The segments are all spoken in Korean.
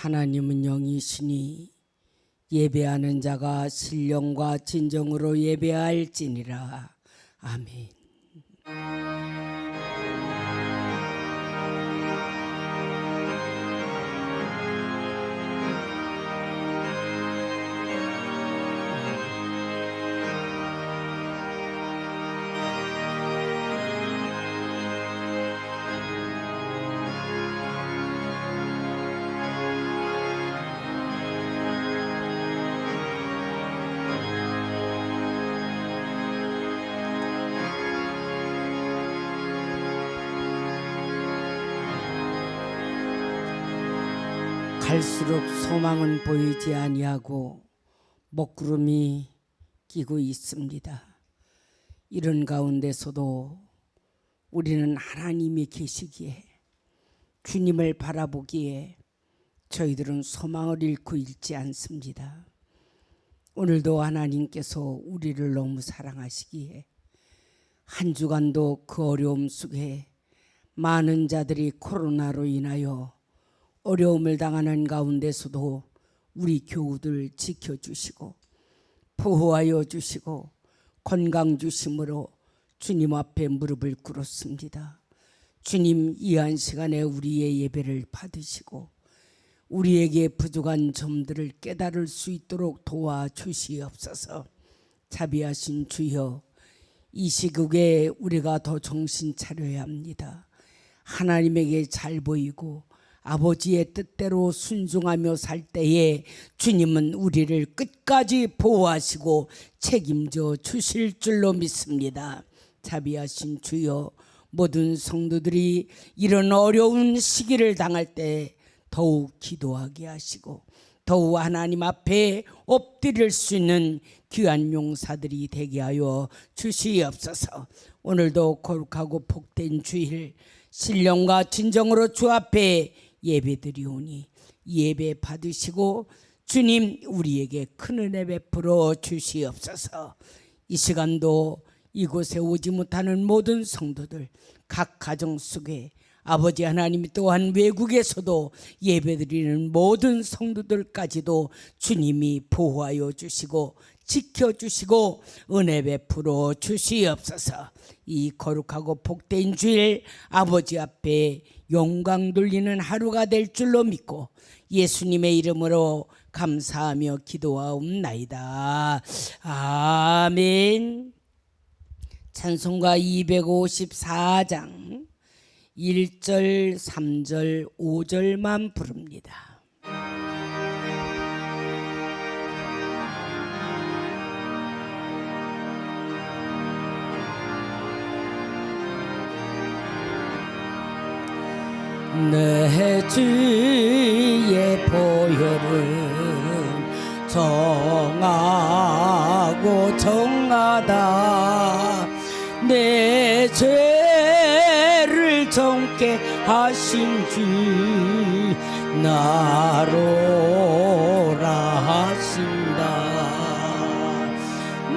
하나님은 영이시니 예배하는 자가 신령과 진정으로 예배할지니라. 아멘. 갈수록 소망은 보이지 아니하고 먹구름이 끼고 있습니다. 이런 가운데서도 우리는 하나님이 계시기에, 주님을 바라보기에 저희들은 소망을 잃고 있지 않습니다. 오늘도 하나님께서 우리를 너무 사랑하시기에 한 주간도 그 어려움 속에 많은 자들이 코로나로 인하여 어려움을 당하는 가운데서도 우리 교우들 지켜주시고 보호하여 주시고 건강 주심으로 주님 앞에 무릎을 꿇었습니다. 주님, 이 한 시간에 우리의 예배를 받으시고 우리에게 부족한 점들을 깨달을 수 있도록 도와주시옵소서. 자비하신 주여, 이 시국에 우리가 더 정신 차려야 합니다. 하나님에게 잘 보이고 아버지의 뜻대로 순종하며 살 때에 주님은 우리를 끝까지 보호하시고 책임져 주실 줄로 믿습니다. 자비하신 주여, 모든 성도들이 이런 어려운 시기를 당할 때 더욱 기도하게 하시고 더욱 하나님 앞에 엎드릴 수 있는 귀한 용사들이 되게 하여 주시옵소서. 오늘도 거룩하고 복된 주일 신령과 진정으로 주 앞에 예배드리오니 예배 받으시고 주님 우리에게 큰 은혜 베풀어 주시옵소서. 이 시간도 이곳에 오지 못하는 모든 성도들 각 가정 속에 아버지 하나님 또한 외국에서도 예배드리는 모든 성도들까지도 주님이 보호하여 주시고 지켜주시고 은혜 베풀어 주시옵소서. 이 거룩하고 복된 주일 아버지 앞에 영광 돌리는 하루가 될 줄로 믿고 예수님의 이름으로 감사하며 기도하옵나이다. 아멘. 찬송가 254장 1절, 3절, 5절만 부릅니다. 내 주의 보혈은 정하고 정하다. 내 죄를 정케 하신 주 나로라 하신다.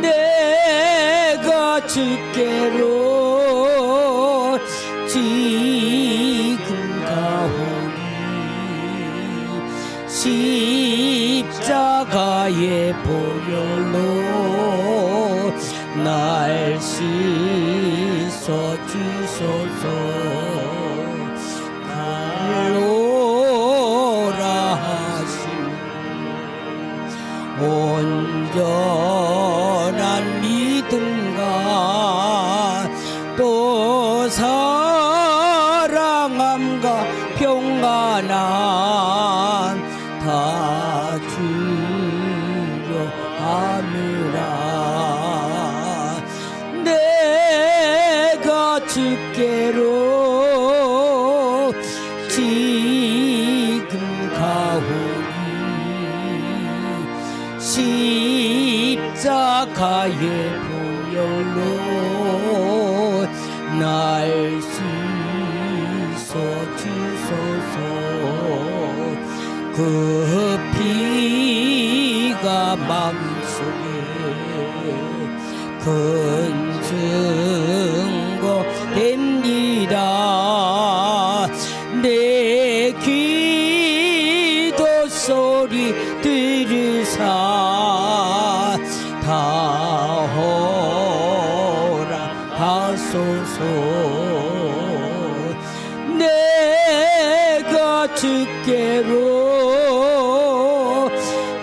내가 주께로 지금 가오니 십자가의 보혈로 날 씻어 주소서. 갈로라 하신 온전한 믿음과 또 사랑함과 평안함 다 주려 하느라. 내가 주께로 지금 가오니 십자가의 보혈로 날 씻어 주소서. 그 피가 마음속에 큰 증거 됩니다. 내 기도 소리 들으사 다 허락하소서. 내가 주께로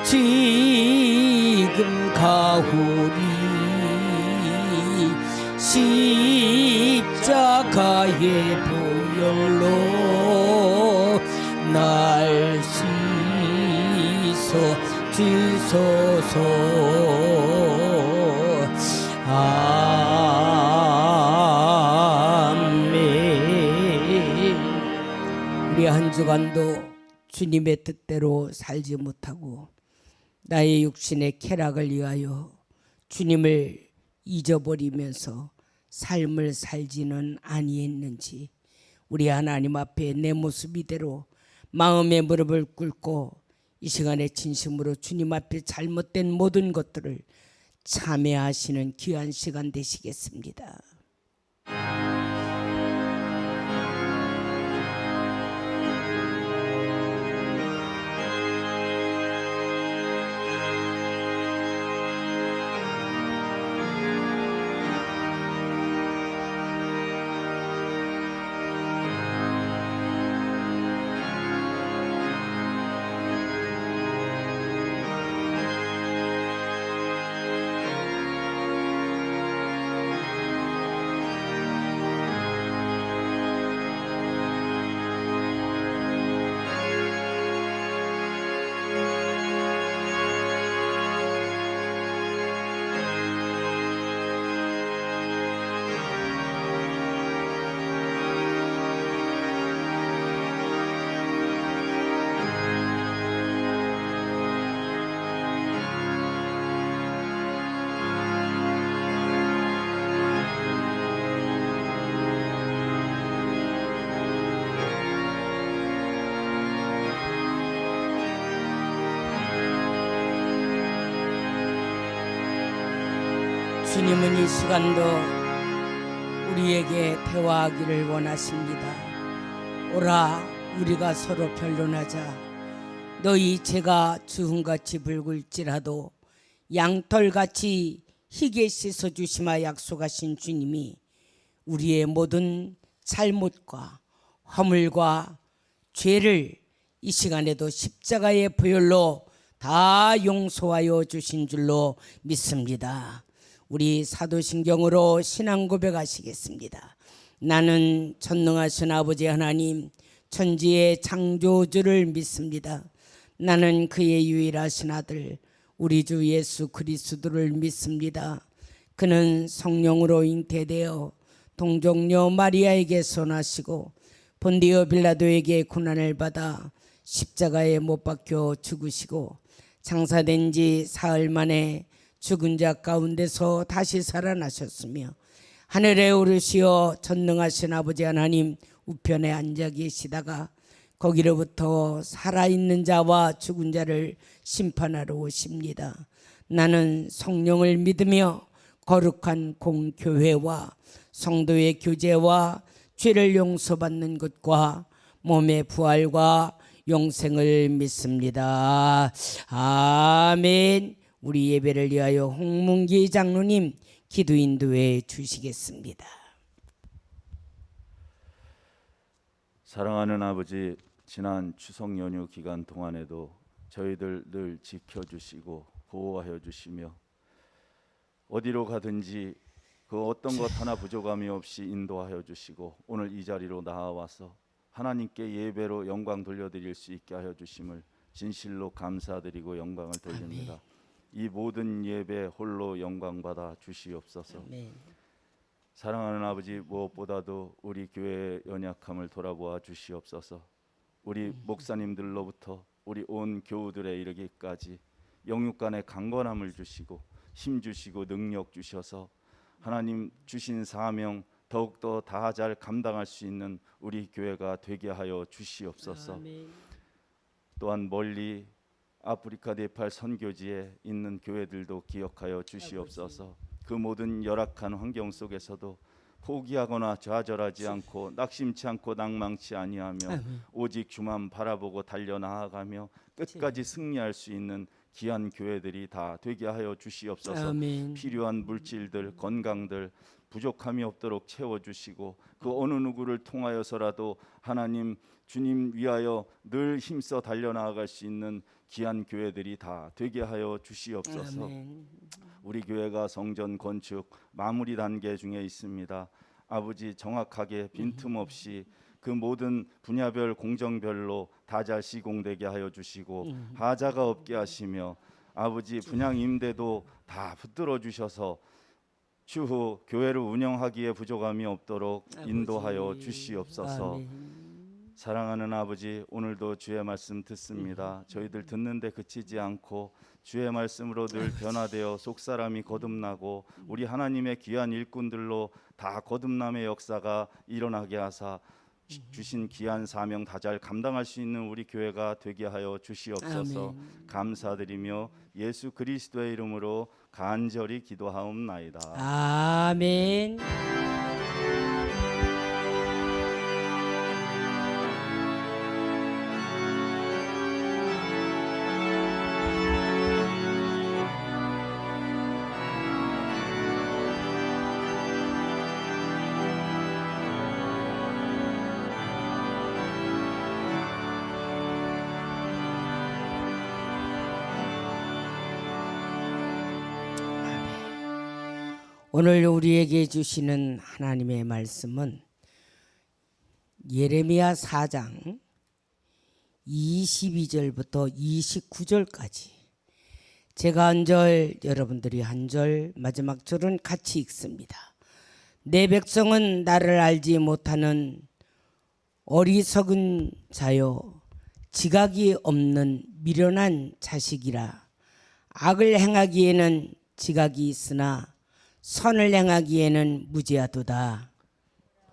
지금 가오니 십자가의 보혈로 날 씻어 주소서. 아멘. 우리 한 주간도 주님의 뜻대로 살지 못하고 나의 육신의 쾌락을 위하여 주님을 잊어버리면서 삶을 살지는 아니했는지 우리 하나님 앞에 내 모습 이대로 마음의 무릎을 꿇고 이 시간에 진심으로 주님 앞에 잘못된 모든 것들을 참회하시는 귀한 시간 되시겠습니다. 주님은 이 시간도 우리에게 대화하기를 원하십니다. 오라, 우리가 서로 변론하자. 너희 죄가 주홍같이 붉을지라도 양털같이 희게 씻어주시마 약속하신 주님이 우리의 모든 잘못과 허물과 죄를 이 시간에도 십자가의 보혈로 다 용서하여 주신 줄로 믿습니다. 우리 사도신경으로 신앙 고백하시겠습니다. 나는 전능하신 아버지 하나님 천지의 창조주를 믿습니다. 나는 그의 유일하신 아들 우리 주 예수 그리스도를 믿습니다. 그는 성령으로 잉태되어 동정녀 마리아에게서 나시고 본디오 빌라도에게 고난을 받아 십자가에 못 박혀 죽으시고 장사된 지 사흘 만에 죽은 자 가운데서 다시 살아나셨으며 하늘에 오르시어 전능하신 아버지 하나님 우편에 앉아 계시다가 거기로부터 살아있는 자와 죽은 자를 심판하러 오십니다. 나는 성령을 믿으며 거룩한 공교회와 성도의 교제와 죄를 용서받는 것과 몸의 부활과 영생을 믿습니다. 아멘. 우리 예배를 위하여 홍문기 장로님 기도 인도해 주시겠습니다. 사랑하는 아버지, 지난 추석 연휴 기간 동안에도 저희들 늘 지켜주시고 보호하여 주시며 어디로 가든지 그 어떤 것 하나 부족함이 없이 인도하여 주시고 오늘 이 자리로 나와서 하나님께 예배로 영광 돌려드릴 수 있게 하여 주심을 진실로 감사드리고 영광을 돌립니다. 이 모든 예배 홀로 영광 받아 주시옵소서. 아멘. 사랑하는 아버지, 무엇보다도 우리 교회의 연약함을 돌아보아 주시옵소서. 우리 목사님들로부터 우리 온 교우들에 이르기까지 영육간의 강건함을 주시고 힘 주시고 능력 주셔서 하나님 주신 사명 더욱더 다 잘 감당할 수 있는 우리 교회가 되게 하여 주시옵소서. 아멘. 또한 멀리 아프리카 네팔 선교지에 있는 교회들도 기억하여 주시옵소서. 그 모든 열악한 환경 속에서도 포기하거나 좌절하지 않고 낙심치 않고 낭망치 아니하며 오직 주만 바라보고 달려나아가며 끝까지 승리할 수 있는 귀한 교회들이 다 되게 하여 주시옵소서. 아멘. 필요한 물질들, 건강들 부족함이 없도록 채워주시고 그 어느 누구를 통하여서라도 하나님 주님 위하여 늘 힘써 달려나아갈 수 있는 귀한 교회들이 다 되게 하여 주시옵소서. 아멘. 우리 교회가 성전 건축 마무리 단계 중에 있습니다. 아버지 정확하게 빈틈없이 그 모든 분야별 공정별로 다 잘 시공되게 하여 주시고 하자가 없게 하시며 아버지 분양 임대도 다 붙들어 주셔서 추후 교회를 운영하기에 부족함이 없도록 인도하여 주시옵소서. 아멘. 사랑하는 아버지, 오늘도 주의 말씀 듣습니다. 저희들 듣는데 그치지 않고 주의 말씀으로 늘 변화되어 속사람이 거듭나고 우리 하나님의 귀한 일꾼들로 다 거듭남의 역사가 일어나게 하사 주신 귀한 사명 다 잘 감당할 수 있는 우리 교회가 되게 하여 주시옵소서. 아멘. 감사드리며 예수 그리스도의 이름으로 간절히 기도하옵나이다. 아멘. 오늘 우리에게 주시는 하나님의 말씀은 예레미야 4장 22절부터 29절까지 제가 한 절, 여러분들이 한 절, 마지막 절은 같이 읽습니다. 내 백성은 나를 알지 못하는 어리석은 자요 지각이 없는 미련한 자식이라. 악을 행하기에는 지각이 있으나 선을 행하기에는 무지하도다.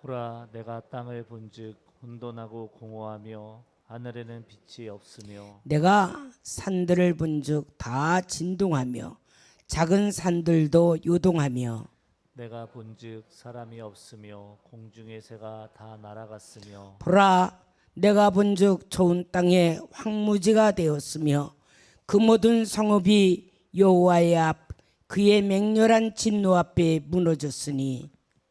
보라, 내가 땅을 본즉 혼돈하고 공허하며 하늘에는 빛이 없으며 내가 산들을 본즉 다 진동하며 작은 산들도 요동하며 내가 본즉 사람이 없으며 공중의 새가 다 날아갔으며 보라 내가 본즉 좋은 땅에 황무지가 되었으며 그 모든 성읍이 여호와의 앞 그의 맹렬한 진노 앞에 무너졌으니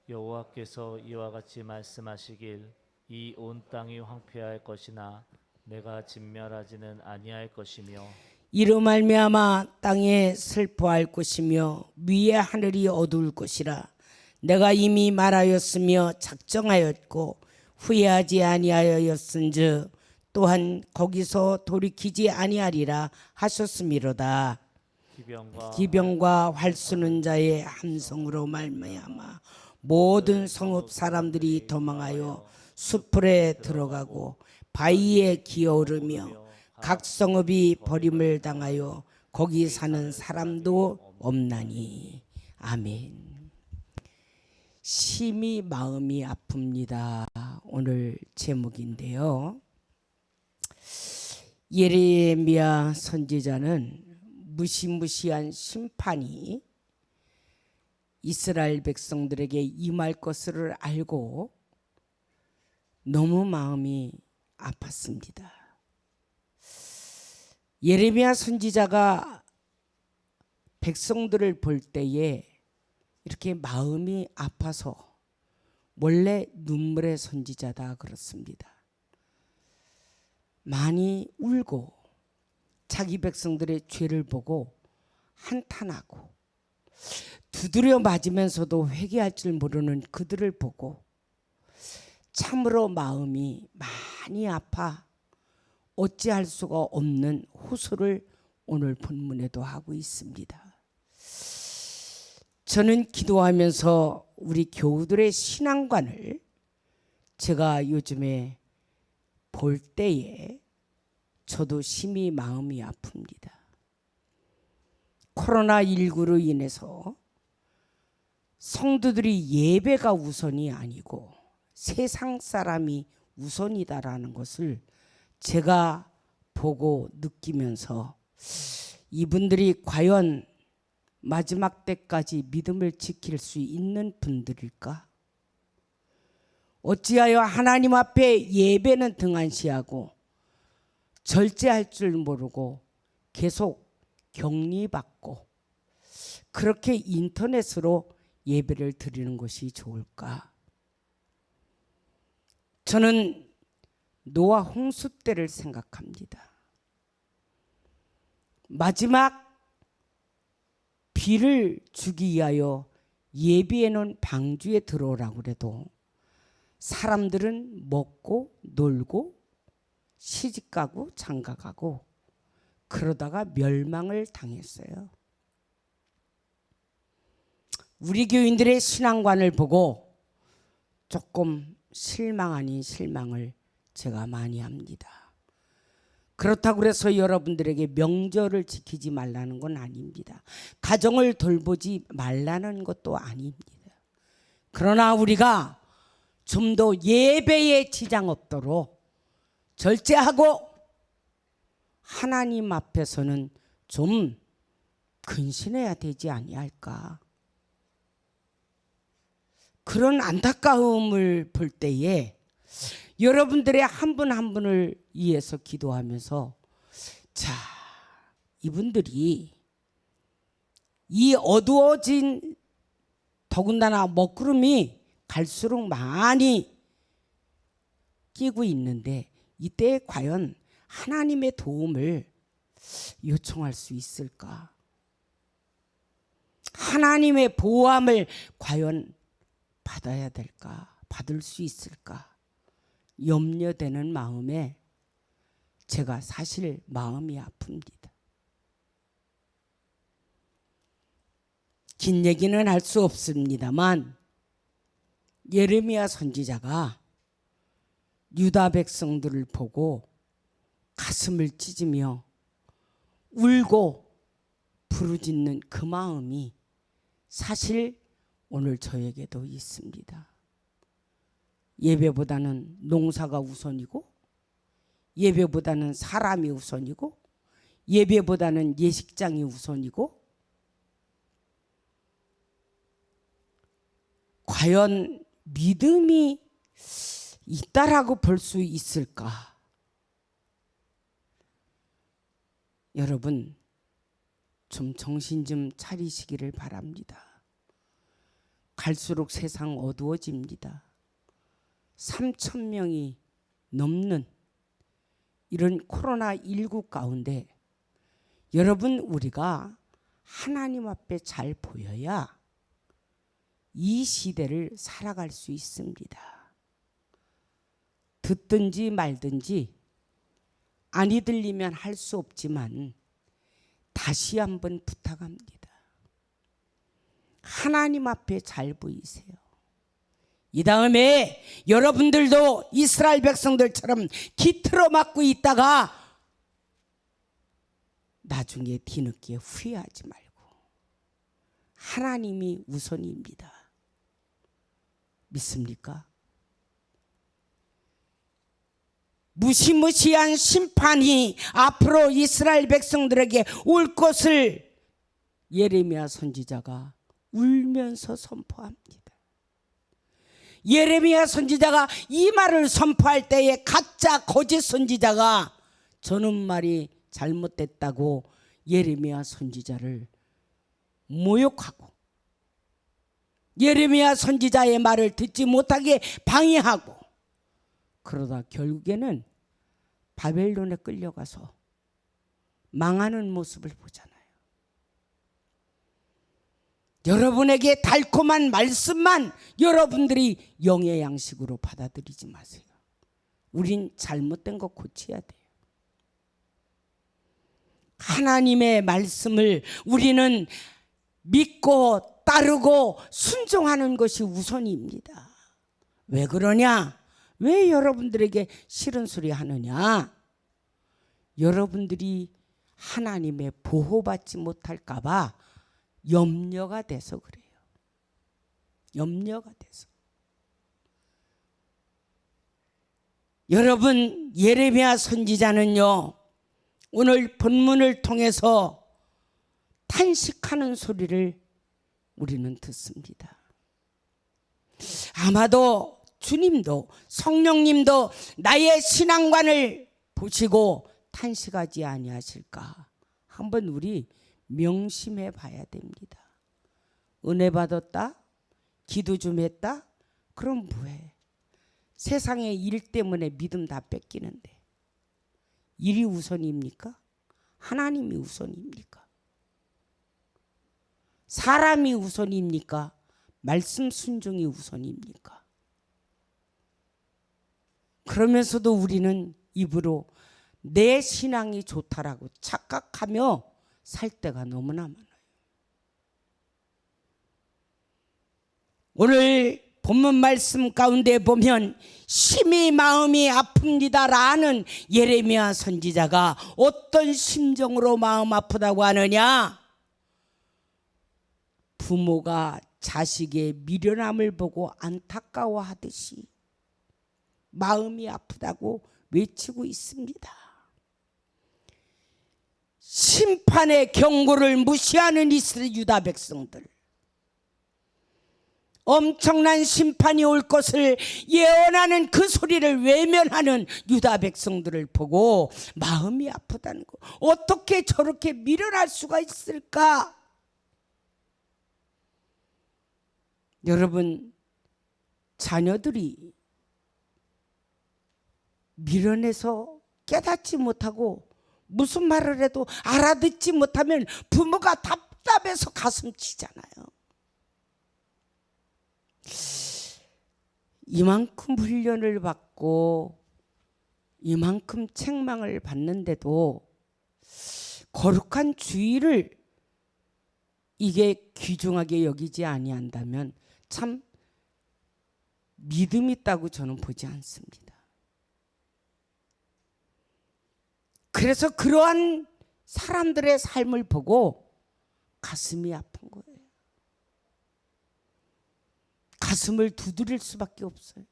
여호와께서 이와 같이 말씀하시길 이 온 땅이 황폐할 것이나 내가 진멸하지는 아니할 것이며 이로 말미암아 땅에 슬퍼할 것이며 위의 하늘이 어두울 것이라 내가 이미 말하였으며 작정하였고 후회하지 아니하였은즉 또한 거기서 돌이키지 아니하리라 하셨음이로다. 기병과 활 쏘는 자의 함성으로 말미암아 모든 성읍 사람들이 도망하여 숲풀에 들어가고 바위에 기어오르며 각 성읍이 버림을 당하여 거기 사는 사람도 없나니. 아멘. 심히 마음이 아픕니다. 오늘 제목인데요. 예레미야 선지자는 무시무시한 심판이 이스라엘 백성들에게 임할 것을 알고 너무 마음이 아팠습니다. 예레미야 선지자가 백성들을 볼 때에 이렇게 마음이 아파서 원래 눈물의 선지자다 그렇습니다. 많이 울고 자기 백성들의 죄를 보고 한탄하고 두드려 맞으면서도 회개할 줄 모르는 그들을 보고 참으로 마음이 많이 아파 어찌할 수가 없는 호소를 오늘 본문에도 하고 있습니다. 저는 기도하면서 우리 교우들의 신앙관을 제가 요즘에 볼 때에 저도 심히 마음이 아픕니다. 코로나19로 인해서 성도들이 예배가 우선이 아니고 세상 사람이 우선이다라는 것을 제가 보고 느끼면서 이분들이 과연 마지막 때까지 믿음을 지킬 수 있는 분들일까? 어찌하여 하나님 앞에 예배는 등한시하고 절제할 줄 모르고 계속 격리받고 그렇게 인터넷으로 예배를 드리는 것이 좋을까? 저는 노아 홍수 때를 생각합니다. 마지막 비를 주기 위하여 예비해 놓은 방주에 들어오라고 그래도 사람들은 먹고 놀고 시집가고 장가가고 그러다가 멸망을 당했어요. 우리 교인들의 신앙관을 보고 조금 실망 아닌 실망을 제가 많이 합니다. 그렇다고 해서 여러분들에게 명절을 지키지 말라는 건 아닙니다. 가정을 돌보지 말라는 것도 아닙니다. 그러나 우리가 좀 더 예배에 지장 없도록 절제하고 하나님 앞에서는 좀 근신해야 되지 아니할까. 그런 안타까움을 볼 때에 여러분들의 한 분 한 분을 위해서 기도하면서 자, 이분들이 이 어두워진 더군다나 먹구름이 갈수록 많이 끼고 있는데 이때 과연 하나님의 도움을 요청할 수 있을까? 하나님의 보호함을 과연 받아야 될까? 받을 수 있을까? 염려되는 마음에 제가 사실 마음이 아픕니다. 긴 얘기는 할 수 없습니다만 예레미야 선지자가 유다 백성들을 보고 가슴을 찢으며 울고 부르짖는 그 마음이 사실 오늘 저에게도 있습니다. 예배보다는 농사가 우선이고 예배보다는 사람이 우선이고 예배보다는 예식장이 우선이고 과연 믿음이 있다라고 볼 수 있을까? 여러분, 좀 정신 좀 차리시기를 바랍니다. 갈수록 세상 어두워집니다. 3,000명이 넘는 이런 코로나19 가운데 여러분, 우리가 하나님 앞에 잘 보여야 이 시대를 살아갈 수 있습니다. 듣든지 말든지 아니 들리면 할 수 없지만 다시 한번 부탁합니다. 하나님 앞에 잘 보이세요. 이 다음에 여러분들도 이스라엘 백성들처럼 기틀어 맞고 있다가 나중에 뒤늦게 후회하지 말고 하나님이 우선입니다. 믿습니까? 무시무시한 심판이 앞으로 이스라엘 백성들에게 올 것을 예레미야 선지자가 울면서 선포합니다. 예레미야 선지자가 이 말을 선포할 때에 가짜 거짓 선지자가 저는 말이 잘못됐다고 예레미야 선지자를 모욕하고 예레미야 선지자의 말을 듣지 못하게 방해하고 그러다 결국에는 바벨론에 끌려가서 망하는 모습을 보잖아요. 여러분에게 달콤한 말씀만 여러분들이 영의 양식으로 받아들이지 마세요. 우린 잘못된 거 고쳐야 돼요. 하나님의 말씀을 우리는 믿고 따르고 순종하는 것이 우선입니다. 왜 그러냐? 왜 여러분들에게 싫은 소리 하느냐? 여러분들이 하나님의 보호받지 못할까 봐 염려가 돼서 그래요. 염려가 돼서. 여러분, 예레미야 선지자는요, 오늘 본문을 통해서 탄식하는 소리를 우리는 듣습니다. 아마도 주님도 성령님도 나의 신앙관을 보시고 탄식하지 아니하실까? 한번 우리 명심해 봐야 됩니다. 은혜 받았다? 기도 좀 했다? 그럼 뭐해? 세상의 일 때문에 믿음 다 뺏기는데 일이 우선입니까? 하나님이 우선입니까? 사람이 우선입니까? 말씀 순종이 우선입니까? 그러면서도 우리는 입으로 내 신앙이 좋다라고 착각하며 살 때가 너무나 많아요. 오늘 본문 말씀 가운데 보면 심히 마음이 아픕니다라는 예레미야 선지자가 어떤 심정으로 마음 아프다고 하느냐? 부모가 자식의 미련함을 보고 안타까워하듯이 마음이 아프다고 외치고 있습니다. 심판의 경고를 무시하는 이스라엘 유다 백성들, 엄청난 심판이 올 것을 예언하는 그 소리를 외면하는 유다 백성들을 보고 마음이 아프다는 거. 어떻게 저렇게 미련할 수가 있을까? 여러분, 자녀들이 미련해서 깨닫지 못하고 무슨 말을 해도 알아듣지 못하면 부모가 답답해서 가슴 치잖아요. 이만큼 훈련을 받고 이만큼 책망을 받는데도 거룩한 주의를 이게 귀중하게 여기지 아니한다면 참 믿음 있다고 저는 보지 않습니다. 그래서 그러한 사람들의 삶을 보고 가슴이 아픈 거예요. 가슴을 두드릴 수밖에 없어요.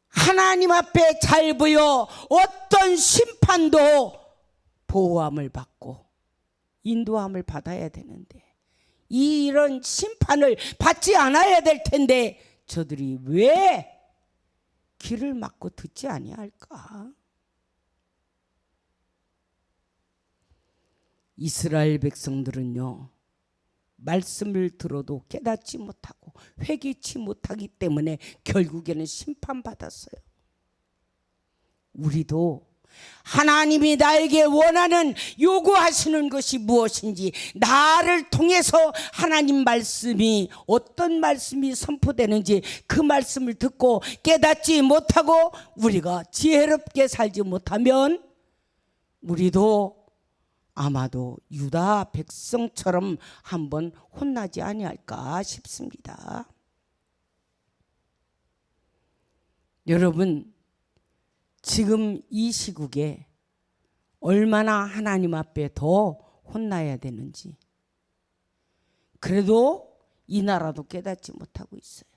하나님 앞에 잘 보여 어떤 심판도 보호함을 받고 인도함을 받아야 되는데 이런 심판을 받지 않아야 될 텐데 저들이 왜 귀를 막고 듣지 아니할까? 이스라엘 백성들은요, 말씀을 들어도 깨닫지 못하고 회개치 못하기 때문에 결국에는 심판받았어요. 우리도 하나님이 나에게 원하는 요구하시는 것이 무엇인지, 나를 통해서 하나님 말씀이 어떤 말씀이 선포되는지 그 말씀을 듣고 깨닫지 못하고 우리가 지혜롭게 살지 못하면 우리도 아마도 유다 백성처럼 한번 혼나지 아니할까 싶습니다. 여러분, 지금 이 시국에 얼마나 하나님 앞에 더 혼나야 되는지, 그래도 이 나라도 깨닫지 못하고 있어요.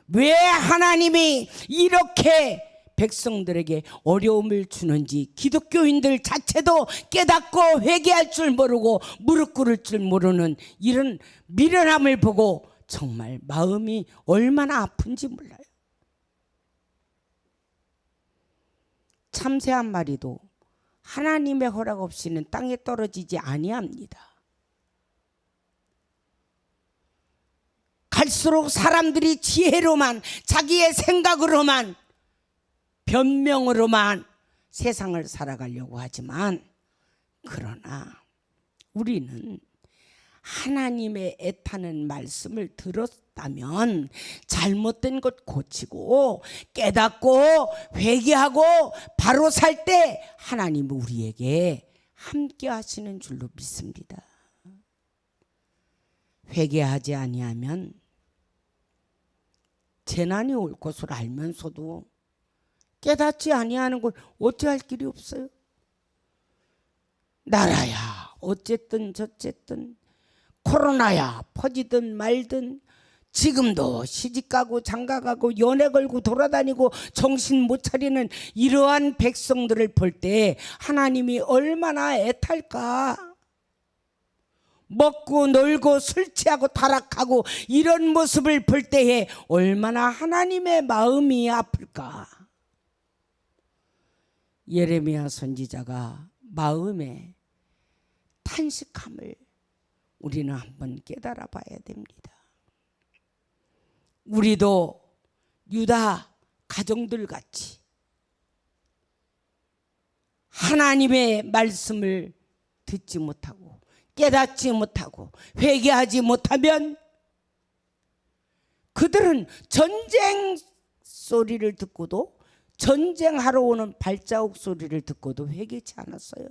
왜 하나님이 이렇게 백성들에게 어려움을 주는지 기독교인들 자체도 깨닫고 회개할 줄 모르고 무릎 꿇을 줄 모르는 이런 미련함을 보고 정말 마음이 얼마나 아픈지 몰라요. 참새 한 마리도 하나님의 허락 없이는 땅에 떨어지지 아니합니다. 갈수록 사람들이 지혜로만, 자기의 생각으로만, 변명으로만 세상을 살아가려고 하지만, 그러나 우리는 하나님의 애타는 말씀을 들었다면 잘못된 것 고치고 깨닫고 회개하고 바로 살 때 하나님은 우리에게 함께 하시는 줄로 믿습니다. 회개하지 아니하면 재난이 올 것을 알면서도 깨닫지 아니하는 걸 어찌할 길이 없어요. 나라야 어쨌든 저쨌든, 코로나야 퍼지든 말든, 지금도 시집가고 장가가고 연애 걸고 돌아다니고 정신 못 차리는 이러한 백성들을 볼 때 하나님이 얼마나 애탈까. 먹고 놀고 술 취하고 타락하고 이런 모습을 볼 때에 얼마나 하나님의 마음이 아플까. 예레미야 선지자가 마음에 탄식함을 우리는 한번 깨달아 봐야 됩니다. 우리도 유다 가정들 같이 하나님의 말씀을 듣지 못하고 깨닫지 못하고 회개하지 못하면 그들은 전쟁 소리를 듣고도, 전쟁하러 오는 발자국 소리를 듣고도 회개치 않았어요.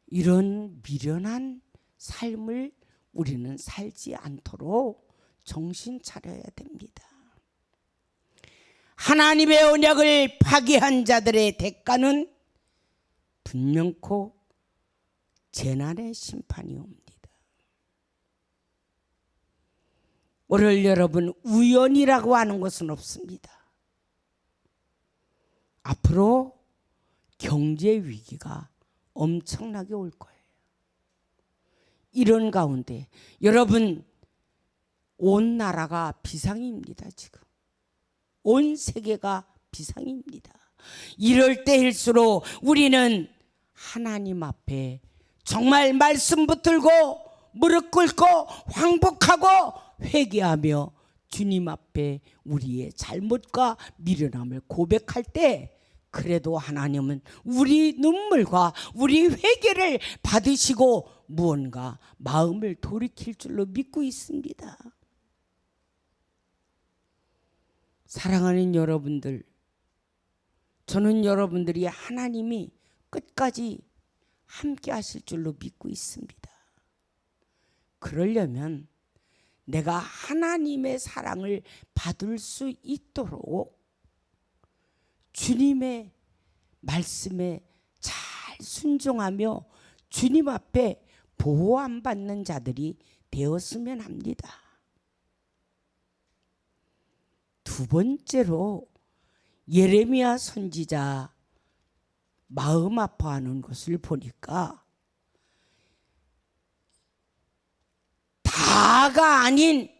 이런 미련한 삶을 우리는 살지 않도록 정신 차려야 됩니다. 하나님의 언약을 파기한 자들의 대가는 분명코 재난의 심판이 옵니다. 오늘 여러분, 우연이라고 하는 것은 없습니다. 앞으로 경제 위기가 엄청나게 올 거예요. 이런 가운데 여러분, 온 나라가 비상입니다. 지금 온 세계가 비상입니다. 이럴 때일수록 우리는 하나님 앞에 정말 말씀 붙들고 무릎 꿇고 황복하고 회개하며 주님 앞에 우리의 잘못과 미련함을 고백할 때, 그래도 하나님은 우리 눈물과 우리 회개를 받으시고 무언가 마음을 돌이킬 줄로 믿고 있습니다. 사랑하는 여러분들, 저는 여러분들이 하나님이 끝까지 함께 하실 줄로 믿고 있습니다. 그러려면 내가 하나님의 사랑을 받을 수 있도록 주님의 말씀에 잘 순종하며 주님 앞에 보호 안 받는 자들이 되었으면 합니다. 두 번째로 예레미야 선지자 마음 아파하는 것을 보니까 다가 아닌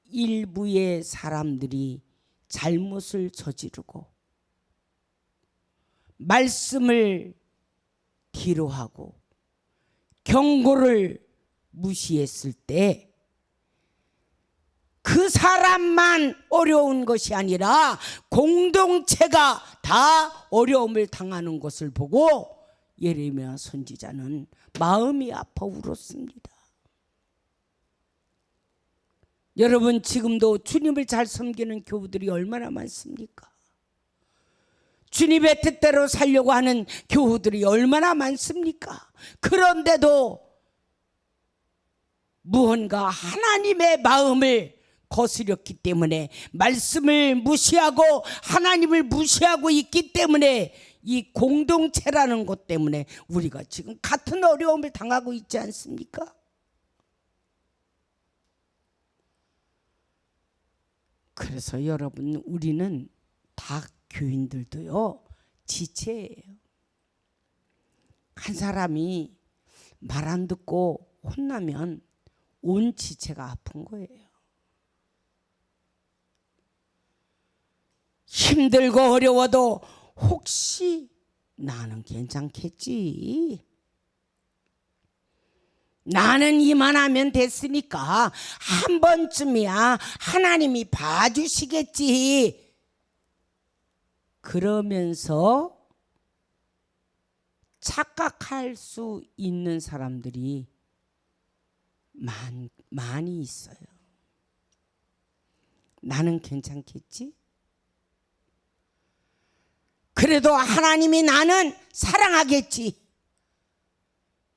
일부의 사람들이 잘못을 저지르고 말씀을 뒤로하고 경고를 무시했을 때 그 사람만 어려운 것이 아니라 공동체가 다 어려움을 당하는 것을 보고 예레미야 선지자는 마음이 아파 울었습니다. 여러분, 지금도 주님을 잘 섬기는 교우들이 얼마나 많습니까? 주님의 뜻대로 살려고 하는 교우들이 얼마나 많습니까? 그런데도 무언가 하나님의 마음을 거스렸기 때문에, 말씀을 무시하고 하나님을 무시하고 있기 때문에, 이 공동체라는 것 때문에 우리가 지금 같은 어려움을 당하고 있지 않습니까? 그래서 여러분, 우리는 다 교인들도요, 지체예요. 한 사람이 말 안 듣고 혼나면 온 지체가 아픈 거예요. 힘들고 어려워도 혹시 나는 괜찮겠지, 나는 이만하면 됐으니까 한 번쯤이야 하나님이 봐주시겠지, 그러면서 착각할 수 있는 사람들이 많이 있어요. 나는 괜찮겠지? 그래도 하나님이 나는 사랑하겠지.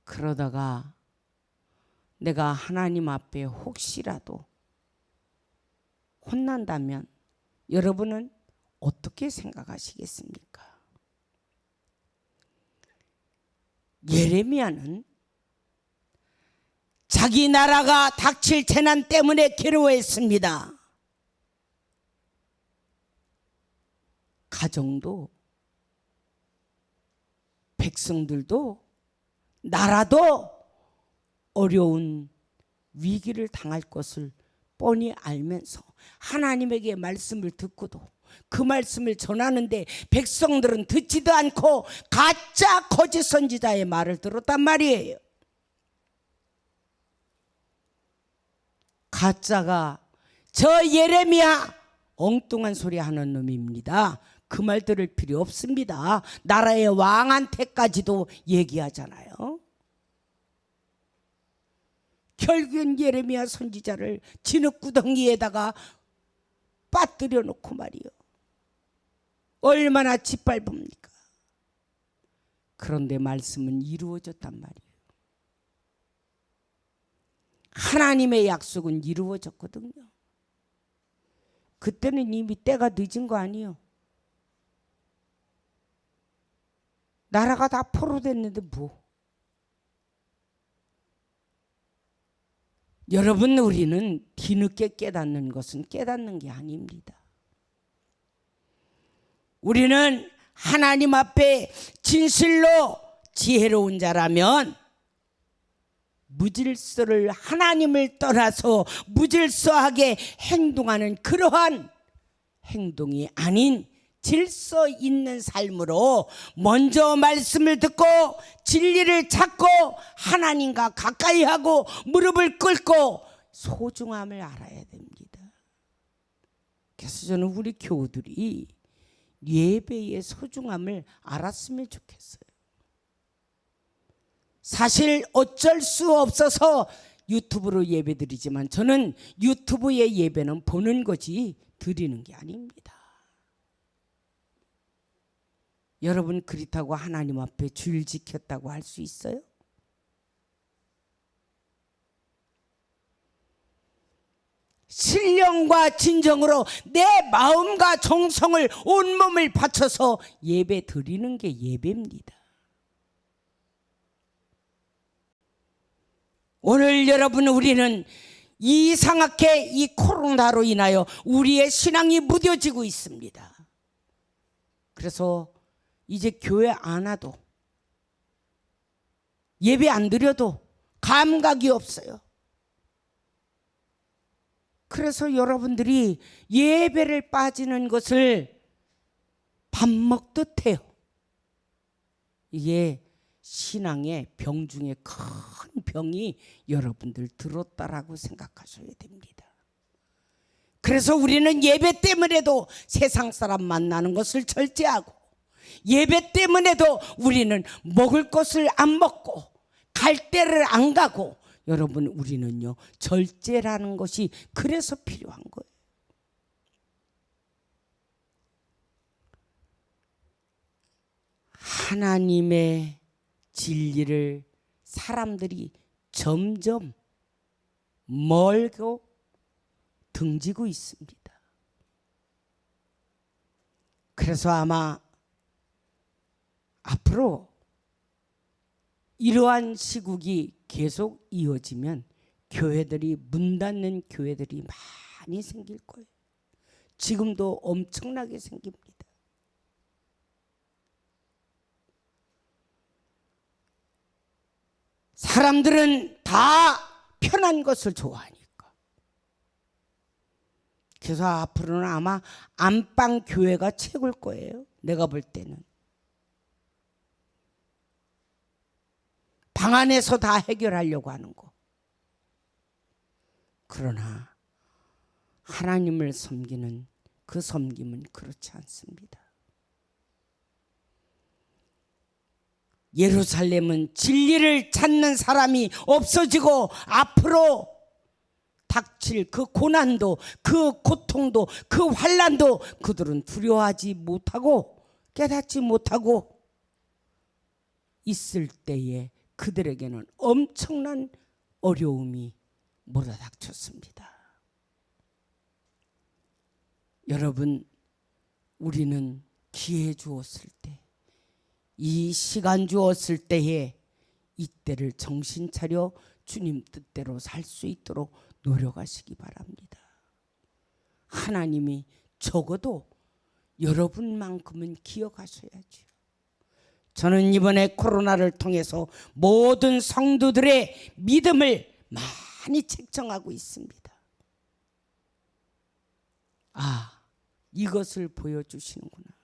그러다가 내가 하나님 앞에 혹시라도 혼난다면 여러분은 어떻게 생각하시겠습니까? 예레미야는 자기 나라가 닥칠 재난 때문에 괴로워했습니다. 가정도, 백성들도, 나라도 어려운 위기를 당할 것을 뻔히 알면서 하나님에게 말씀을 듣고도 그 말씀을 전하는데 백성들은 듣지도 않고 가짜 거짓 선지자의 말을 들었단 말이에요. 가짜가 저 예레미야 엉뚱한 소리 하는 놈입니다. 그 말 들을 필요 없습니다. 나라의 왕한테까지도 얘기하잖아요. 결국엔 예레미야 선지자를 진흙구덩이에다가 빠뜨려 놓고 말이요, 얼마나 짓밟습니까? 그런데 말씀은 이루어졌단 말이에요. 하나님의 약속은 이루어졌거든요. 그때는 이미 때가 늦은 거 아니에요. 나라가 다 포로됐는데 뭐. 여러분, 우리는 뒤늦게 깨닫는 것은 깨닫는 게 아닙니다. 우리는 하나님 앞에 진실로 지혜로운 자라면 무질서를, 하나님을 떠나서 무질서하게 행동하는 그러한 행동이 아닌 질서 있는 삶으로 먼저 말씀을 듣고 진리를 찾고 하나님과 가까이 하고 무릎을 꿇고 소중함을 알아야 됩니다. 그래서 저는 우리 교우들이 예배의 소중함을 알았으면 좋겠어요. 사실 어쩔 수 없어서 유튜브로 예배드리지만 저는 유튜브의 예배는 보는 거지 드리는 게 아닙니다. 여러분, 그렇다고 하나님 앞에 줄 지켰다고 할 수 있어요? 신령과 진정으로 내 마음과 정성을, 온몸을 바쳐서 예배 드리는 게 예배입니다. 오늘 여러분, 우리는 이상하게 이 코로나로 인하여 우리의 신앙이 무뎌지고 있습니다. 그래서 이제 교회 안 와도, 예배 안 드려도 감각이 없어요. 그래서 여러분들이 예배를 빠지는 것을 밥 먹듯 해요. 이게 신앙의 병 중에 큰 병이 여러분들 들었다라고 생각하셔야 됩니다. 그래서 우리는 예배 때문에도 세상 사람 만나는 것을 절제하고, 예배 때문에도 우리는 먹을 것을 안 먹고 갈 데를 안 가고, 여러분 우리는요 절제라는 것이 그래서 필요한 거예요. 하나님의 진리를 사람들이 점점 멀고 등지고 있습니다. 그래서 아마 앞으로 이러한 시국이 계속 이어지면 교회들이 문 닫는 교회들이 많이 생길 거예요. 지금도 엄청나게 생깁니다. 사람들은 다 편한 것을 좋아하니까. 그래서 앞으로는 아마 안방 교회가 최고일 거예요. 내가 볼 때는. 방 안에서 다 해결하려고 하는 거. 그러나 하나님을 섬기는 그 섬김은 그렇지 않습니다. 예루살렘은 진리를 찾는 사람이 없어지고 앞으로 닥칠 그 고난도, 그 고통도, 그 환난도 그들은 두려워하지 못하고 깨닫지 못하고 있을 때에 그들에게는 엄청난 어려움이 몰아닥쳤습니다. 여러분, 우리는 기회 주었을 때, 이 시간 주었을 때에 이때를 정신 차려 주님 뜻대로 살 수 있도록 노력하시기 바랍니다. 하나님이 적어도 여러분만큼은 기억하셔야죠. 저는 이번에 코로나를 통해서 모든 성도들의 믿음을 많이 책정하고 있습니다. 아, 이것을 보여주시는구나.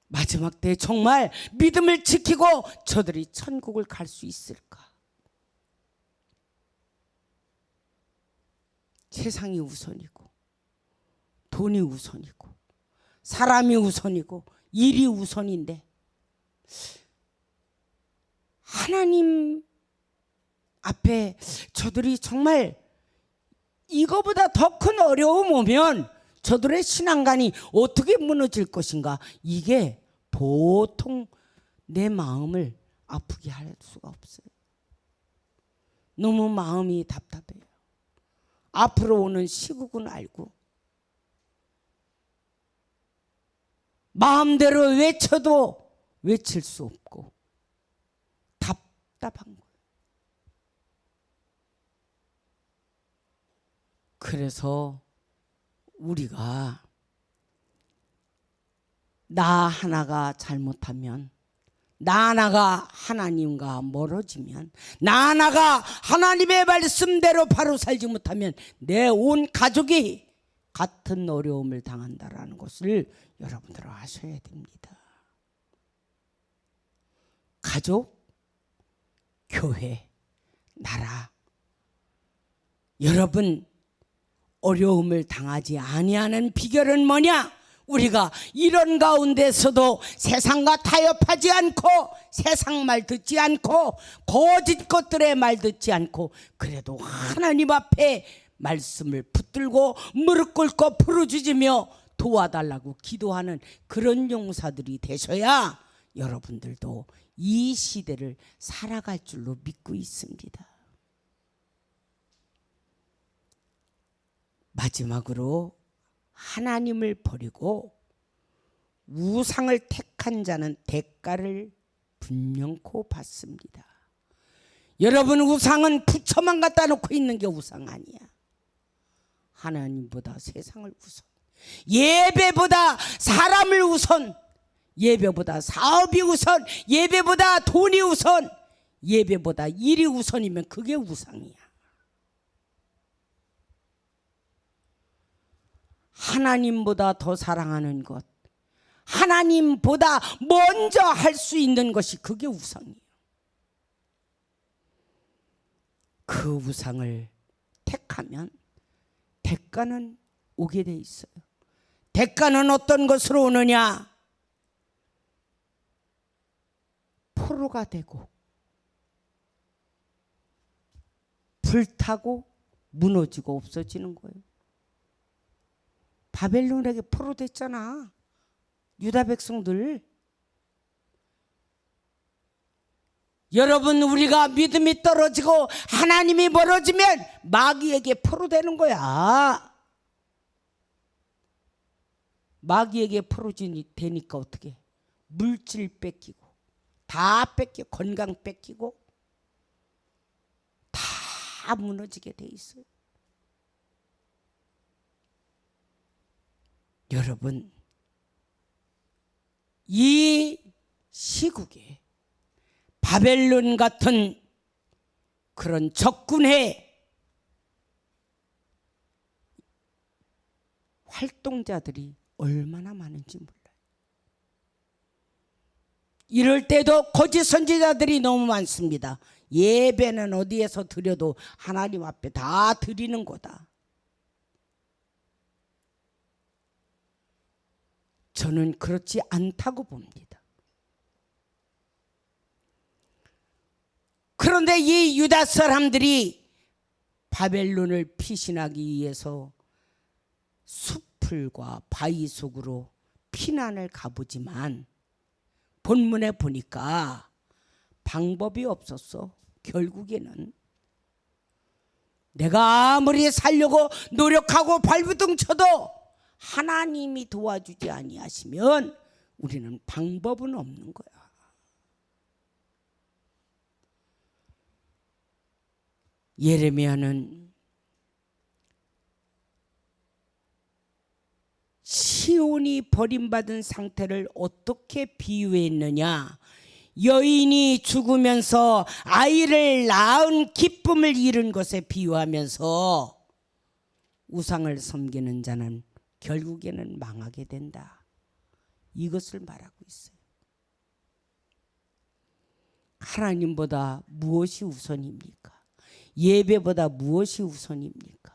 마지막 때 정말 믿음을 지키고 저들이 천국을 갈 수 있을까? 세상이 우선이고, 돈이 우선이고, 사람이 우선이고, 일이 우선인데 하나님 앞에 저들이 정말 이거보다 더 큰 어려움 오면 저들의 신앙관이 어떻게 무너질 것인가, 이게 보통 내 마음을 아프게 할 수가 없어요. 너무 마음이 답답해요. 앞으로 오는 시국은 알고 마음대로 외쳐도 외칠 수 없고 답답한 거예요. 그래서 우리가 나 하나가 잘못하면, 나 하나가 하나님과 멀어지면, 나 하나가 하나님의 말씀대로 바로 살지 못하면 내 온 가족이 같은 어려움을 당한다라는 것을 여러분들은 아셔야 됩니다. 가족, 교회, 나라, 여러분 어려움을 당하지 아니하는 비결은 뭐냐? 우리가 이런 가운데서도 세상과 타협하지 않고, 세상 말 듣지 않고, 거짓 것들의 말 듣지 않고, 그래도 하나님 앞에 말씀을 붙들고 무릎 꿇고 부르짖으며 도와달라고 기도하는 그런 용사들이 되셔야 여러분들도 이 시대를 살아갈 줄로 믿고 있습니다. 마지막으로, 하나님을 버리고 우상을 택한 자는 대가를 분명코 받습니다. 여러분, 우상은 부처만 갖다 놓고 있는 게 우상 아니야. 하나님보다 세상을 우선, 예배보다 사람을 우선, 예배보다 사업이 우선, 예배보다 돈이 우선, 예배보다 일이 우선이면 그게 우상이야. 하나님보다 더 사랑하는 것, 하나님보다 먼저 할 수 있는 것이 그게 우상이에요. 그 우상을 택하면 대가는 오게 돼 있어요. 대가는 어떤 것으로 오느냐? 포로가 되고 불타고 무너지고 없어지는 거예요. 바벨론에게 포로됐잖아, 유다 백성들. 여러분, 우리가 믿음이 떨어지고 하나님이 멀어지면 마귀에게 포로되는 거야. 마귀에게 포로진이 되니까 어떻게? 물질 뺏기고 다 뺏겨, 건강 뺏기고 다 무너지게 돼 있어요. 여러분, 이 시국에 바벨론 같은 그런 적군의 활동자들이 얼마나 많은지 몰라요. 이럴 때도 거짓 선지자들이 너무 많습니다. 예배는 어디에서 드려도 하나님 앞에 다 드리는 거다. 저는 그렇지 않다고 봅니다. 그런데 이 유다 사람들이 바벨론을 피신하기 위해서 숲풀과 바위 속으로 피난을 가보지만 본문에 보니까 방법이 없었어. 결국에는 내가 아무리 살려고 노력하고 발부둥 쳐도 하나님이 도와주지 아니하시면 우리는 방법은 없는 거야. 예레미야는 시온이 버림받은 상태를 어떻게 비유했느냐? 여인이 죽으면서 아이를 낳은 기쁨을 잃은 것에 비유하면서 우상을 섬기는 자는 결국에는 망하게 된다, 이것을 말하고 있어요. 하나님보다 무엇이 우선입니까? 예배보다 무엇이 우선입니까?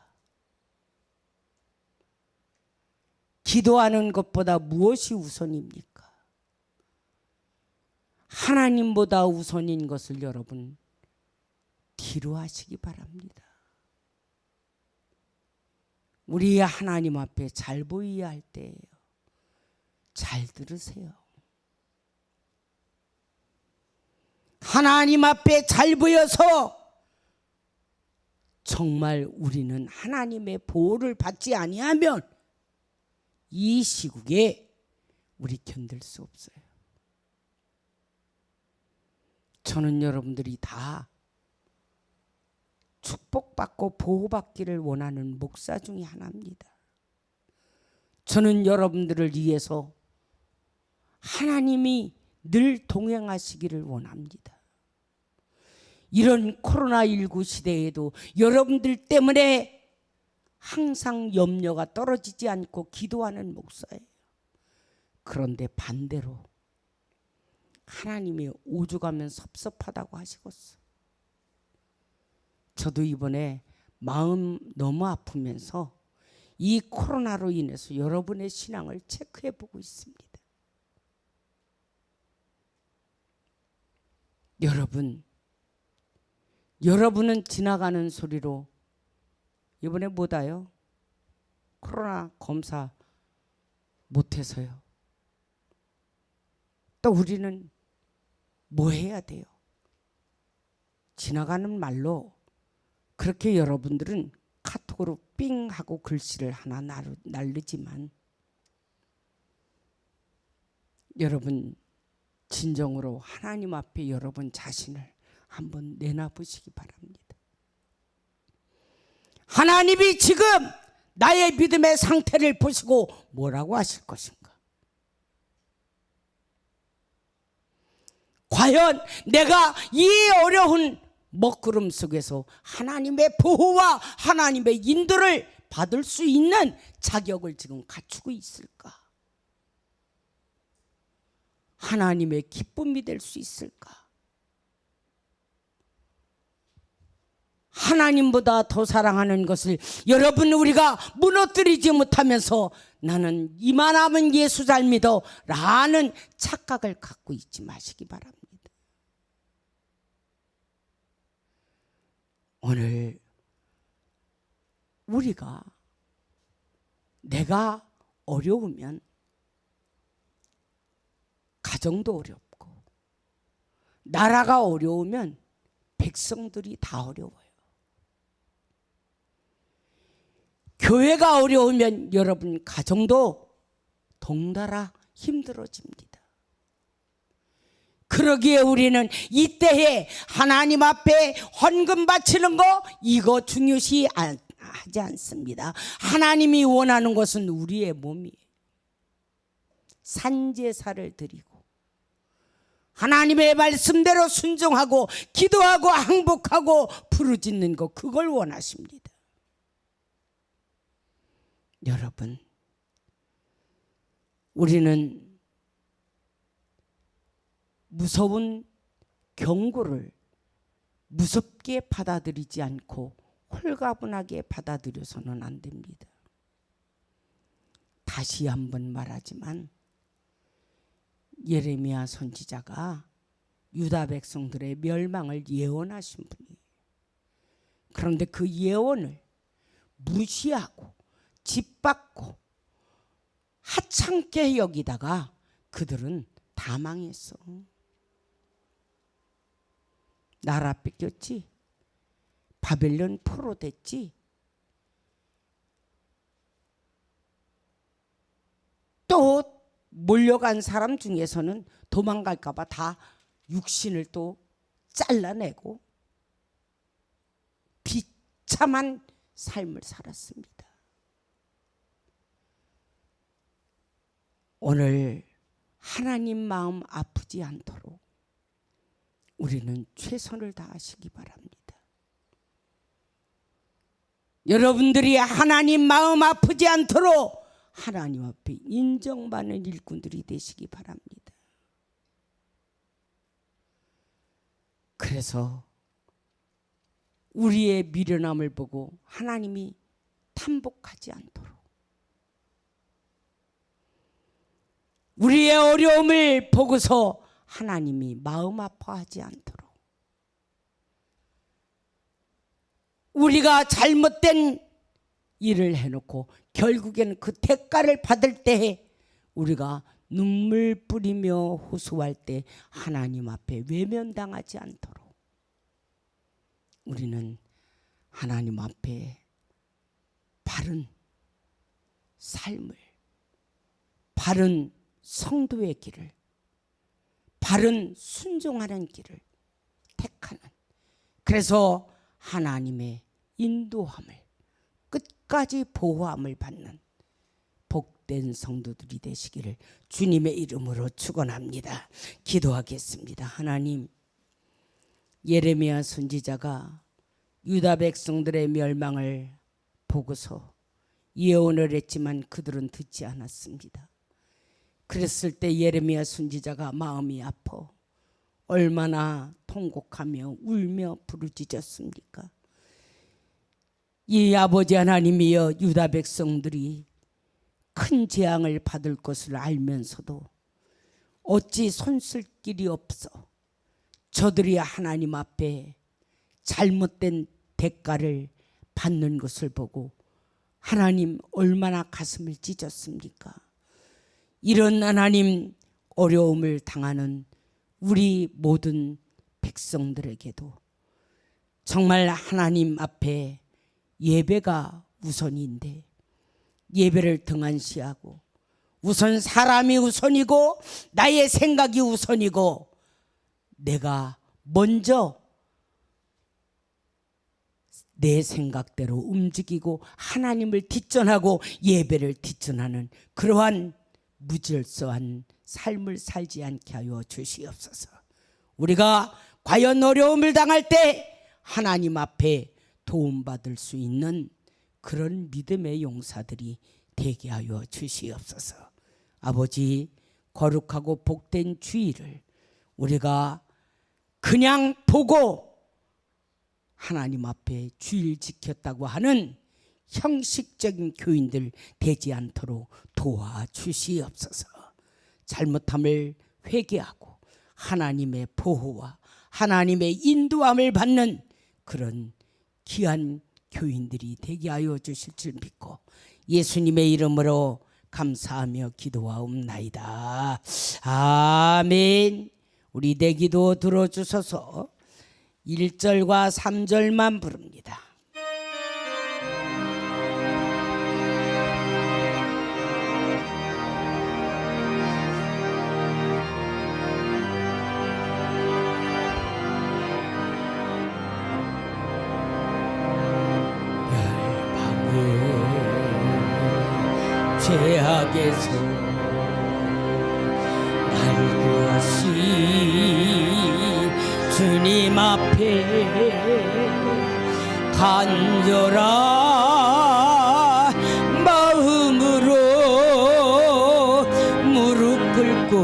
기도하는 것보다 무엇이 우선입니까? 하나님보다 우선인 것을 여러분 뒤로 하시기 바랍니다. 우리 하나님 앞에 잘 보여야 할 때예요. 잘 들으세요. 하나님 앞에 잘 보여서 정말 우리는 하나님의 보호를 받지 아니하면 이 시국에 우리 견딜 수 없어요. 저는 여러분들이 다 축복받고 보호받기를 원하는 목사 중에 하나입니다. 저는 여러분들을 위해서 하나님이 늘 동행하시기를 원합니다. 이런 코로나19 시대에도 여러분들 때문에 항상 염려가 떨어지지 않고 기도하는 목사예요. 그런데 반대로 하나님이 오죽하면 섭섭하다고 하시겠어. 저도 이번에 마음 너무 아프면서 이 코로나로 인해서 여러분의 신앙을 체크해 보고 있습니다. 여러분은 지나가는 소리로 이번에 뭐다요? 코로나 검사 못해서요. 또 우리는 뭐 해야 돼요? 지나가는 말로 그렇게 여러분들은 카톡으로 삥 하고 글씨를 하나 날르지만 여러분 진정으로 하나님 앞에 여러분 자신을 한번 내놔보시기 바랍니다. 하나님이 지금 나의 믿음의 상태를 보시고 뭐라고 하실 것인가? 과연 내가 이 어려운 먹구름 속에서 하나님의 보호와 하나님의 인도를 받을 수 있는 자격을 지금 갖추고 있을까? 하나님의 기쁨이 될 수 있을까? 하나님보다 더 사랑하는 것을 여러분 우리가 무너뜨리지 못하면서 나는 이만하면 예수 잘 믿어 라는 착각을 갖고 있지 마시기 바랍니다. 오늘 우리가 내가 어려우면 가정도 어렵고 나라가 어려우면 백성들이 다 어려워요. 교회가 어려우면 여러분 가정도 덩달아 힘들어집니다. 그러기에 우리는 이때에 하나님 앞에 헌금 바치는 거 이거 중요시 하지 않습니다. 하나님이 원하는 것은 우리의 몸이에요. 산제사를 드리고 하나님의 말씀대로 순종하고 기도하고 항복하고 부르짖는 거 그걸 원하십니다. 여러분, 우리는 무서운 경고를 무섭게 받아들이지 않고 홀가분하게 받아들여서는 안 됩니다. 다시 한번 말하지만 예레미야 선지자가 유다 백성들의 멸망을 예언하신 분이에요. 그런데 그 예언을 무시하고 짓밟고 하찮게 여기다가 그들은 다 망했어. 나라 뺏겼지. 바벨론 포로 됐지. 또 몰려간 사람 중에서는 도망갈까 봐 다 육신을 또 잘라내고 비참한 삶을 살았습니다. 오늘 하나님 마음 아프지 않도록 우리는 최선을 다하시기 바랍니다. 여러분들이 하나님 마음 아프지 않도록 하나님 앞에 인정받는 일꾼들이 되시기 바랍니다. 그래서 우리의 미련함을 보고 하나님이 탐복하지 않도록 우리의 어려움을 보고서 하나님이 마음 아파하지 않도록 우리가 잘못된 일을 해놓고 결국에는 그 대가를 받을 때에 우리가 눈물 뿌리며 호소할 때 하나님 앞에 외면당하지 않도록 우리는 하나님 앞에 바른 삶을, 바른 성도의 길을, 바른 순종하는 길을 택하는, 그래서 하나님의 인도함을 끝까지 보호함을 받는 복된 성도들이 되시기를 주님의 이름으로 축원합니다. 기도하겠습니다. 하나님, 예레미야 선지자가 유다 백성들의 멸망을 보고서 예언을 했지만 그들은 듣지 않았습니다. 그랬을 때 예레미야 선지자가 마음이 아파 얼마나 통곡하며 울며 부르짖었습니까? 이 아버지 하나님이여, 유다 백성들이 큰 재앙을 받을 것을 알면서도 어찌 손쓸 길이 없어 저들이 하나님 앞에 잘못된 대가를 받는 것을 보고 하나님 얼마나 가슴을 찢었습니까? 이런 하나님 어려움을 당하는 우리 모든 백성들에게도 정말 하나님 앞에 예배가 우선인데 예배를 등한시하고 우선 사람이 우선이고 나의 생각이 우선이고 내가 먼저 내 생각대로 움직이고 하나님을 뒷전하고 예배를 뒷전하는 그러한 무질서한 삶을 살지 않게 하여 주시옵소서. 우리가 과연 어려움을 당할 때 하나님 앞에 도움받을 수 있는 그런 믿음의 용사들이 되게 하여 주시옵소서. 아버지, 거룩하고 복된 주일을 우리가 그냥 보고 하나님 앞에 주일 지켰다고 하는 형식적인 교인들 되지 않도록 도와주시옵소서. 잘못함을 회개하고 하나님의 보호와 하나님의 인도함을 받는 그런 귀한 교인들이 되게 하여 주실 줄 믿고 예수님의 이름으로 감사하며 기도하옵나이다. 아멘. 우리 내 기도 들어주셔서 1절과 3절만 부릅니다. 죄악에서 날 구하신 주님 앞에 간절한 마음으로 무릎 꿇고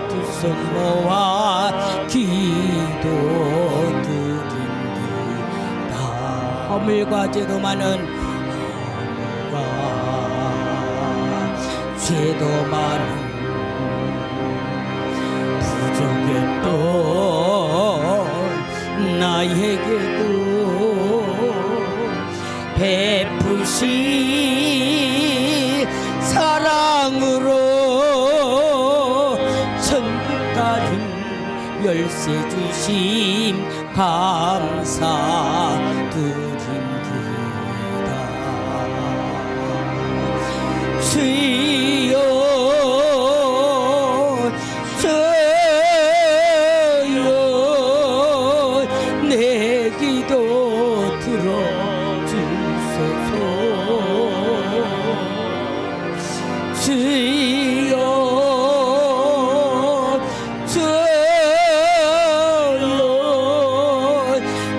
두 손 모아 기도드립니다. 허물과 죄도 많은 죄도 많은 부족했던 나에게도 베푸신 사랑으로 천국 가는 열쇠 주심 감사드립니다. 주여 내 기도 들어주소서. 주여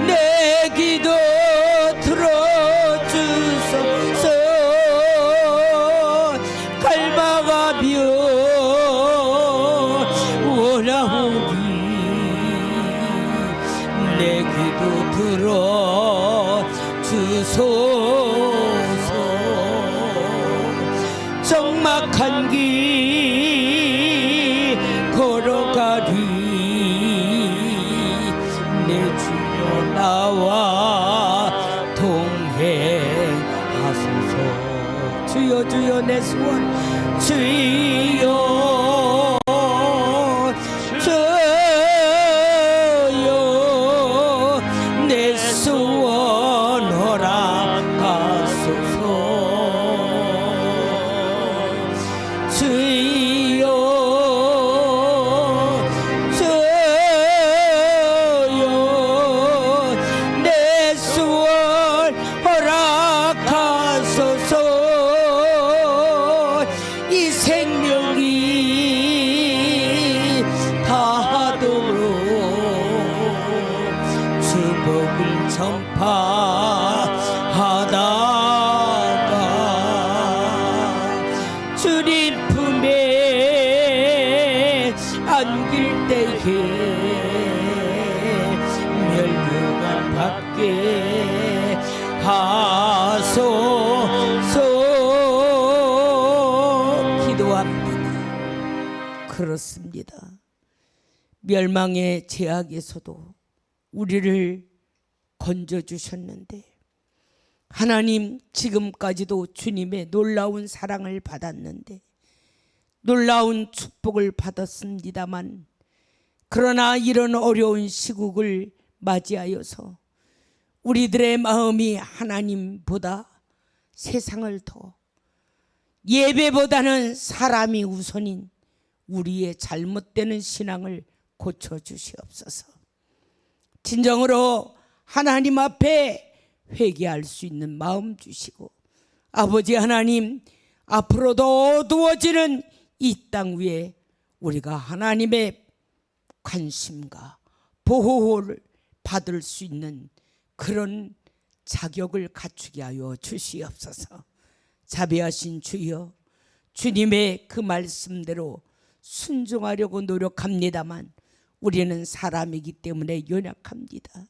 내 기도 들어주소서. 갈망하며 원하오니 내 기도 들어주소서. 적막한 길 걸어가리 내 주여 나와 동행하소서. 주여 주여 내 소원 주여 내 소원 허락하소서. 주여 내 소원 허락하소서. 이 생명이 다하도록 주복을 전파하다가 주님 품에 안길 때에 멸류관 받게 하소서. 기도합니다. 그렇습니다. 멸망의 제약에서도 우리를 건져주셨는데 하나님 지금까지도 주님의 놀라운 사랑을 받았는데 놀라운 축복을 받았습니다만 그러나 이런 어려운 시국을 맞이하여서 우리들의 마음이 하나님보다 세상을 더 예배보다는 사람이 우선인 우리의 잘못되는 신앙을 고쳐주시옵소서. 진정으로 하나님 앞에 회개할 수 있는 마음 주시고 아버지 하나님 앞으로도 어두워지는 이 땅 위에 우리가 하나님의 관심과 보호를 받을 수 있는 그런 자격을 갖추게 하여 주시옵소서. 자비하신 주여, 주님의 그 말씀대로 순종하려고 노력합니다만 우리는 사람이기 때문에 연약합니다.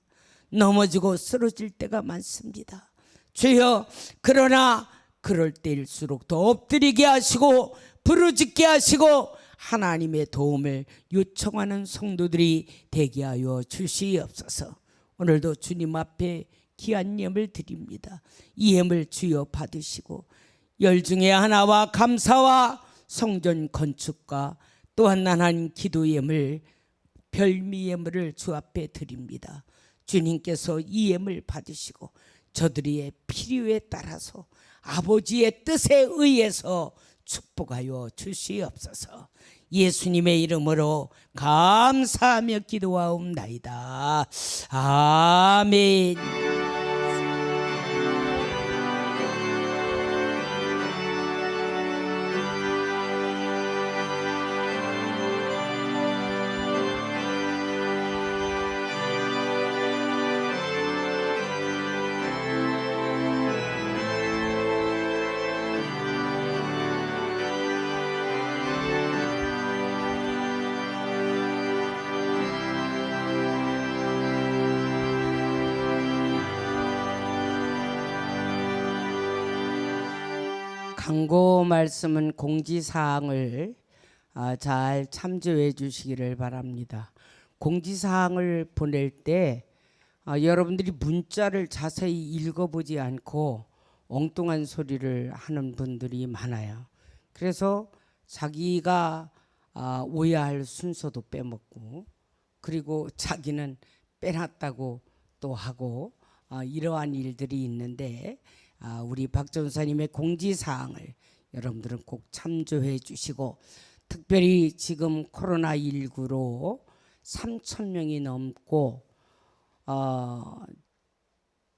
넘어지고 쓰러질 때가 많습니다. 주여, 그러나 그럴 때일수록 더 엎드리게 하시고 부르짖게 하시고 하나님의 도움을 요청하는 성도들이 되게 하여 주시옵소서. 오늘도 주님 앞에 귀한 예물 드립니다. 이 예물 주여 받으시고 열 중에 하나와 감사와 성전 건축과 또한 하나님 기도 예물 별미 예물을 주 앞에 드립니다. 주님께서 이 예물 받으시고 저들의 필요에 따라서 아버지의 뜻에 의해서 축복하여 주시옵소서. 예수님의 이름으로 감사하며 기도하옵나이다. 아멘. 광고 말씀은 공지사항을 잘 참조해 주시기를 바랍니다. 공지사항을 보낼 때 여러분들이 문자를 자세히 읽어보지 않고 엉뚱한 소리를 하는 분들이 많아요. 그래서 자기가 오해할 순서도 빼먹고 그리고 자기는 빼놨다고 또 하고 이러한 일들이 있는데 우리 박 전사님의 공지사항을 여러분들은 꼭 참조해 주시고 특별히 지금 코로나19로 3,000명이 넘고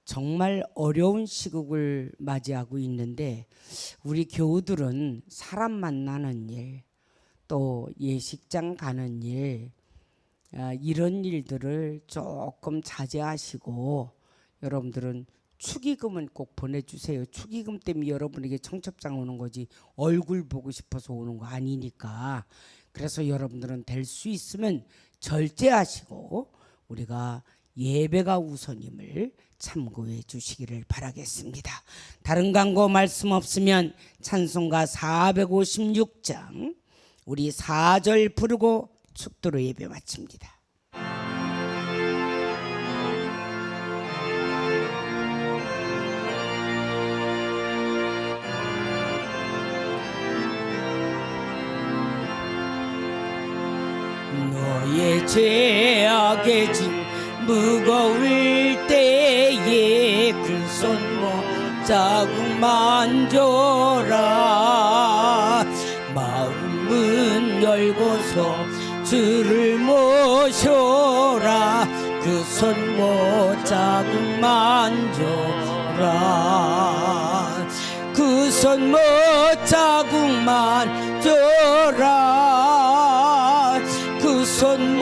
정말 어려운 시국을 맞이하고 있는데 우리 교우들은 사람 만나는 일, 또 예식장 가는 일, 이런 일들을 조금 자제하시고 여러분들은 축의금은 꼭 보내주세요. 축의금 때문에 여러분에게 청첩장 오는 거지 얼굴 보고 싶어서 오는 거 아니니까. 그래서 여러분들은 될 수 있으면 절제하시고 우리가 예배가 우선임을 참고해 주시기를 바라겠습니다. 다른 광고 말씀 없으면 찬송가 456장 우리 4절 부르고 축도로 예배 마칩니다. 너의 죄악의 짐 무거울 때에 그 손 자국만 줘라. 마음은 열고서 주를 모셔라. 그 손 자국만 줘라. 그 손 자국만 줘라. 그 손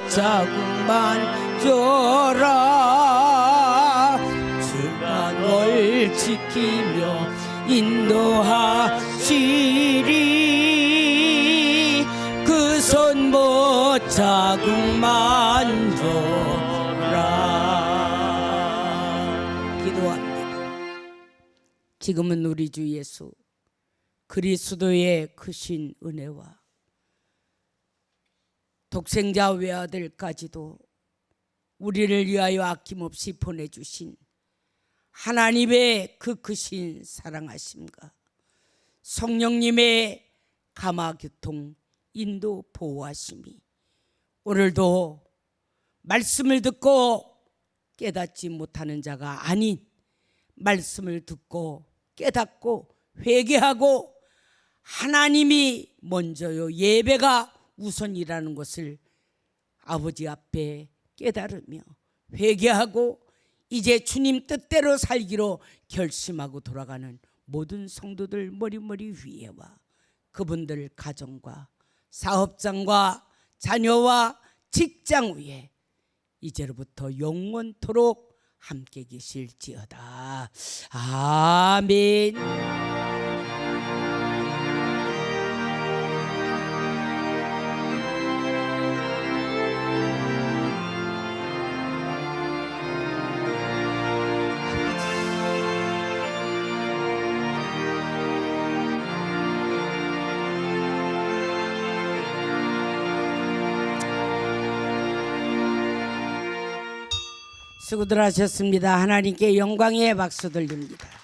자국만 줘라. 주가 널 지키며 인도하시리. 그 손 자국만 줘라. 기도합니다. 지금은 우리 주 예수 그리스도의 크신 은혜와 독생자 외아들까지도 우리를 위하여 아낌없이 보내주신 하나님의 그 크신 사랑하심과 성령님의 감화교통 인도 보호하심이 오늘도 말씀을 듣고 깨닫지 못하는 자가 아닌 말씀을 듣고 깨닫고 회개하고 하나님이 먼저요 예배가 우선이라는 것을 아버지 앞에 깨달으며 회개하고 이제 주님 뜻대로 살기로 결심하고 돌아가는 모든 성도들 머리머리 위에와 그분들 가정과 사업장과 자녀와 직장 위에 이제로부터 영원토록 함께 계실지어다. 아멘. 수고들 하셨습니다. 하나님께 영광의 박수 돌립니다.